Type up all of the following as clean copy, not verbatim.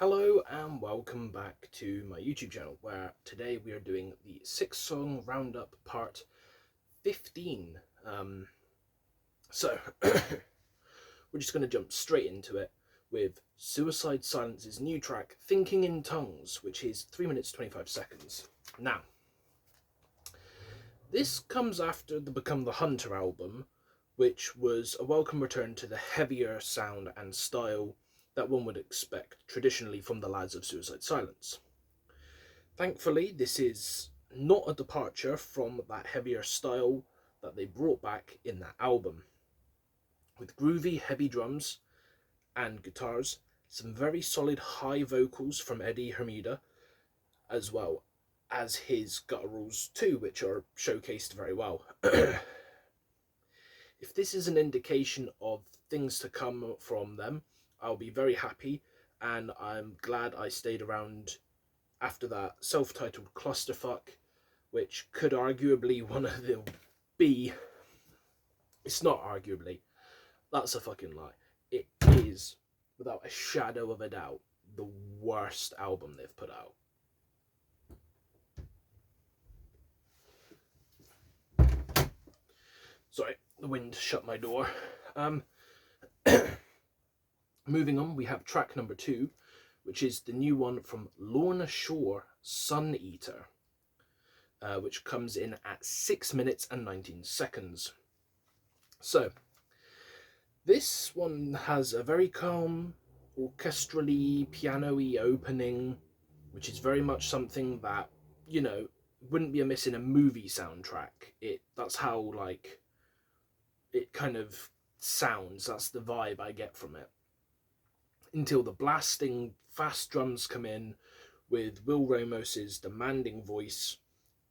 Hello and welcome back to my YouTube channel, where today we are doing the 6-song roundup part 15. So we're just going to jump straight into it with Suicide Silence's new track Thinking in Tongues, which is 3 minutes 25 seconds. Now, this comes after the Become the Hunter album, which was a welcome return to the heavier sound and style that one would expect traditionally from the lads of Suicide Silence. Thankfully, this is not a departure from that heavier style that they brought back in that album. With groovy, heavy drums and guitars, some very solid high vocals from Eddie Hermida, as well as his gutturals too, which are showcased very well. If this is an indication of things to come from them, I'll be very happy, and I'm glad I stayed around after that self-titled clusterfuck, which could arguably one of the be. It's not arguably. That's a fucking lie. It is, without a shadow of a doubt, the worst album they've put out. Sorry, the wind shut my door. Moving on, we have track number 2, which is the new one from Lorna Shore, Sun Eater, which comes in at 6 minutes and 19 seconds. So, this one has a very calm, orchestrally, piano-y opening, which is very much something that, wouldn't be amiss in a movie soundtrack. That's how, it kind of sounds. That's the vibe I get from it. Until the blasting fast drums come in with Will Ramos's demanding voice.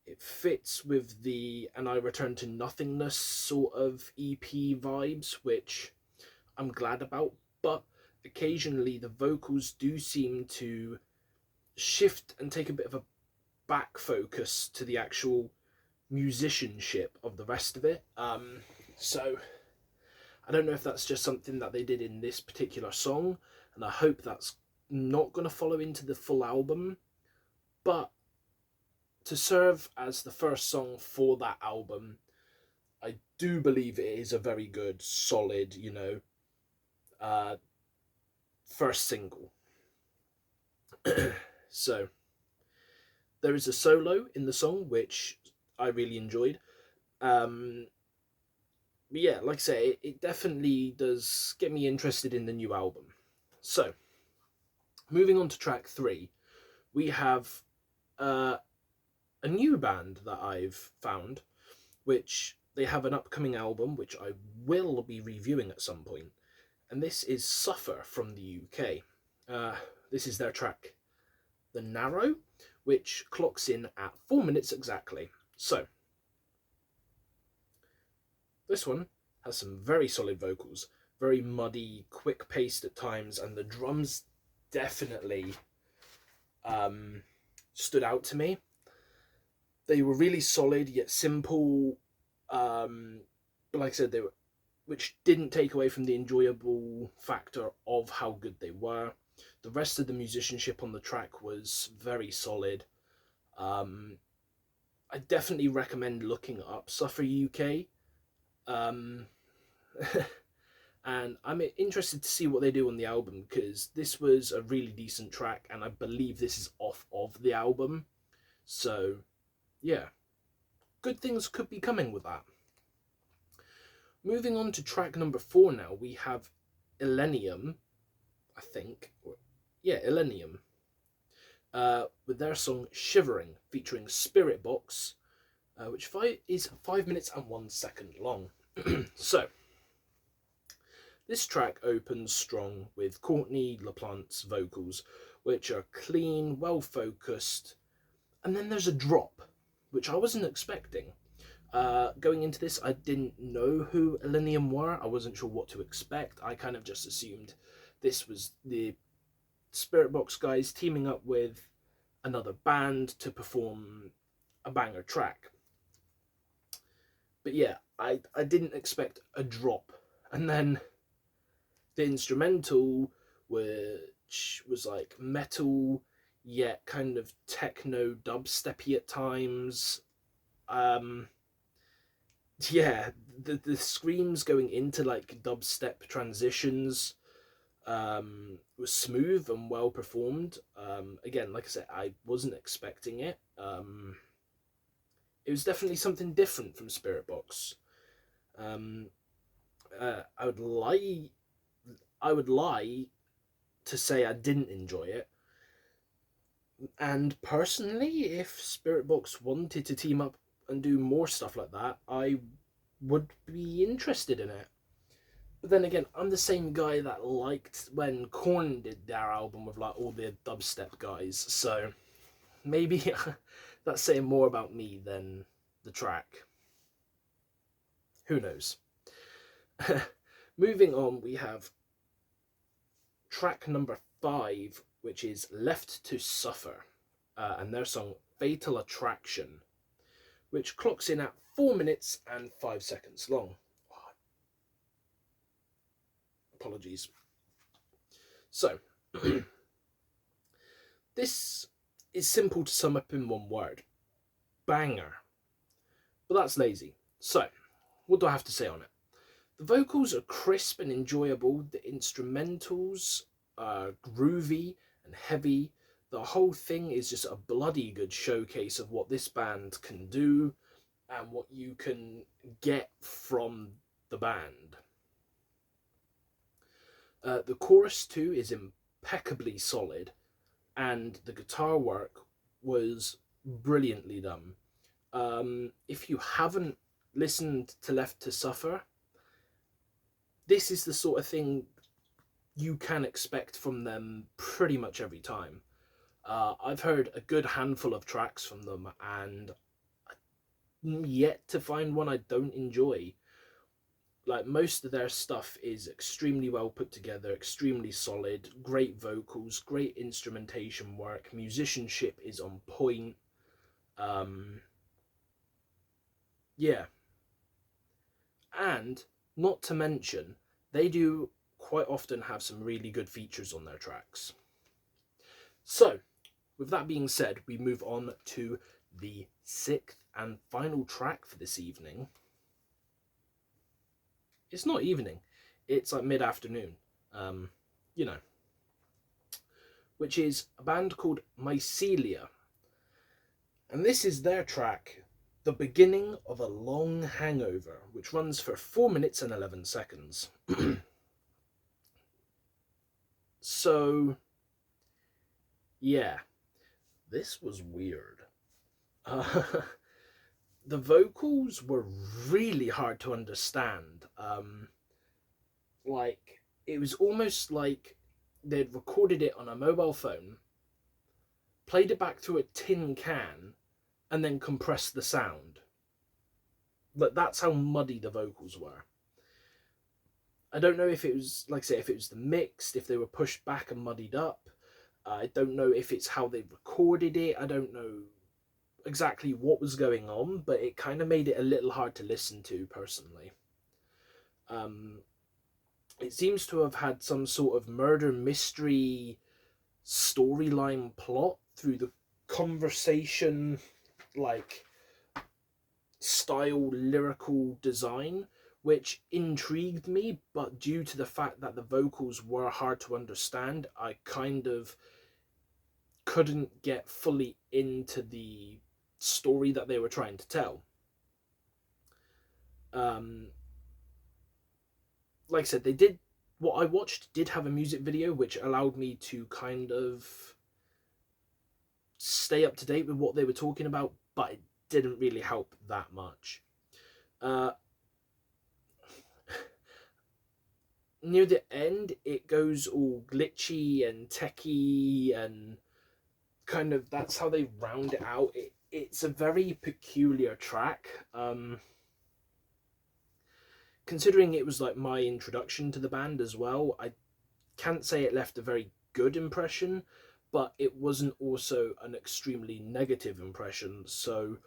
It fits with the And I Return to Nothingness sort of EP vibes, which I'm glad about, but occasionally the vocals do seem to shift and take a bit of a back focus to the actual musicianship of the rest of it. So I don't know if that's just something that they did in this particular song, and I hope that's not going to follow into the full album, but to serve as the first song for that album, I do believe it is a very good, solid, first single. So, there is a solo in the song, which I really enjoyed. But yeah, like I say, it definitely does get me interested in the new album. So, moving on to track 3, we have a new band that I've found, which they have an upcoming album, which I will be reviewing at some point. And this is Suffer from the UK. This is their track, The Narrow, which clocks in at 4 minutes exactly. So, this one has some very solid vocals, very muddy, quick-paced at times, and the drums definitely stood out to me. They were really solid yet simple, but like I said, which didn't take away from the enjoyable factor of how good they were. The rest of the musicianship on the track was very solid. I definitely recommend looking up Suffer UK. And I'm interested to see what they do on the album, because this was a really decent track, and I believe this is off of the album. So, yeah, good things could be coming with that. Moving on to track number 4 now, we have Illenium, I think. Yeah, Illenium. With their song Shivering, featuring Spiritbox, which is 5 minutes and 1 second long. So, this track opens strong with Courtney LaPlante's vocals, which are clean, well-focused, and then there's a drop, which I wasn't expecting. Going into this, I didn't know who Illenium were. I wasn't sure what to expect. I kind of just assumed this was the Spiritbox guys teaming up with another band to perform a banger track. But yeah, I didn't expect a drop. And then the instrumental which was like metal yet kind of techno dubsteppy at times. Yeah, the screams going into like dubstep transitions was smooth and well performed. Again, like I said, I wasn't expecting it. It was definitely something different from Spirit Box. Um, I would lie. I would lie to say I didn't enjoy it. And personally, if Spirit Box wanted to team up and do more stuff like that, I would be interested in it. But then again, I'm the same guy that liked when Korn did their album with like all the dubstep guys, so maybe that's saying more about me than the track. Who knows? Moving on, we have track number 5, which is Left to Suffer, and their song Fatal Attraction, which clocks in at 4 minutes and 5 seconds long. Apologies. So, this is simple to sum up in one word. Banger. But that's lazy. So, what do I have to say on it? The vocals are crisp and enjoyable. The instrumentals are groovy and heavy. The whole thing is just a bloody good showcase of what this band can do and what you can get from the band. The chorus too is impeccably solid, and the guitar work was brilliantly done. If you haven't listened to Left to Suffer, this is the sort of thing you can expect from them pretty much every time. I've heard a good handful of tracks from them, and I'm yet to find one I don't enjoy. Like, most of their stuff is extremely well put together, extremely solid, great vocals, great instrumentation work, musicianship is on point. Yeah. And not to mention, they do quite often have some really good features on their tracks. So, with that being said, we move on to the 6th and final track for this evening. It's not evening, it's like mid-afternoon, you know, which is a band called Mycelia. And this is their track, The Beginning of a Long Hangover, which runs for 4 minutes and 11 seconds. So, yeah, this was weird. The vocals were really hard to understand. Like, it was almost like they'd recorded it on a mobile phone, played it back through a tin can, and then compressed the sound. But that's how muddy the vocals were. I don't know if it was, like I say, if it was the mixed, if they were pushed back and muddied up. I don't know if it's how they recorded it. I don't know exactly what was going on, but it kind of made it a little hard to listen to, personally. It seems to have had some sort of murder mystery storyline plot through the conversation, like, style lyrical design, which intrigued me, but due to the fact that the vocals were hard to understand, I kind of couldn't get fully into the story that they were trying to tell. Like I said, what I watched did have a music video, which allowed me to kind of stay up to date with what they were talking about, but it didn't really help that much. Near the end, it goes all glitchy and techy, and kind of that's how they round it out. It's a very peculiar track. Considering it was like my introduction to the band as well, I can't say it left a very good impression, but it wasn't also an extremely negative impression, so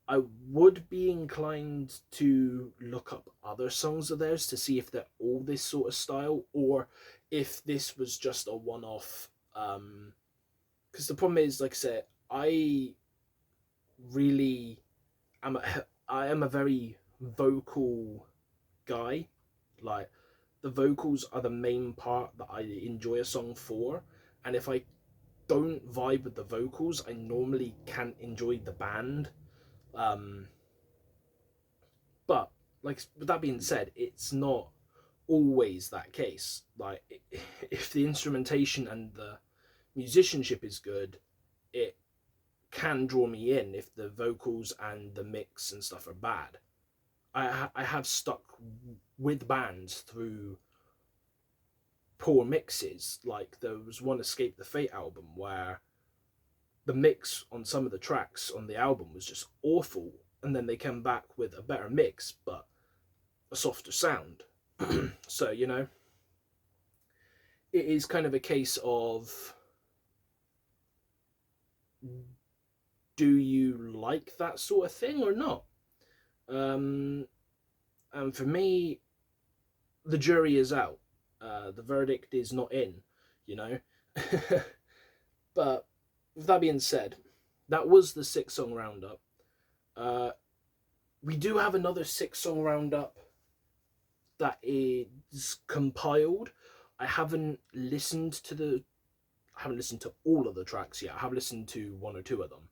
I would be inclined to look up other songs of theirs to see if they're all this sort of style, or if this was just a one-off Because the problem is, like I said, I really I am a very vocal guy. Like, the vocals are the main part that I enjoy a song for, and if I don't vibe with the vocals, I normally can't enjoy the band. Um, but like, with that being said, it's not always that case. Like, if the instrumentation and the musicianship is good, it can draw me in. If the vocals and the mix and stuff are bad, I have stuck with bands through poor mixes. Like, there was one Escape the Fate album where the mix on some of the tracks on the album was just awful, and then they came back with a better mix but a softer sound. So, it is kind of a case of, do you like that sort of thing or not? And for me, the jury is out. The verdict is not in, you know. But with that being said, that was the 6-song roundup. We do have another 6-song roundup that is compiled. I haven't listened to all of the tracks yet. I have listened to one or two of them.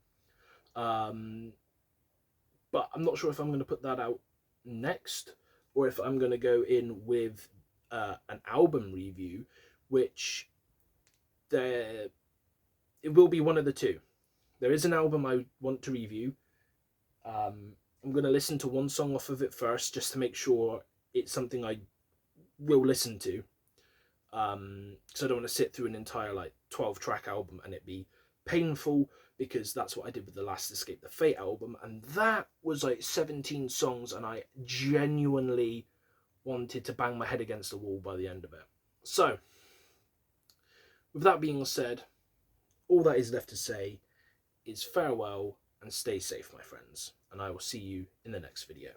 But I'm not sure if I'm going to put that out next, or if I'm going to go in with an album review, which it will be one of the two. There is an album I want to review. I'm going to listen to one song off of it first, just to make sure it's something I will listen to. So I don't want to sit through an entire 12-track album and it be painful, because that's what I did with the last Escape the Fate album, and that was 17 songs, and I genuinely wanted to bang my head against the wall by the end of it. So, with that being said, all that is left to say is farewell and stay safe, my friends, and I will see you in the next video.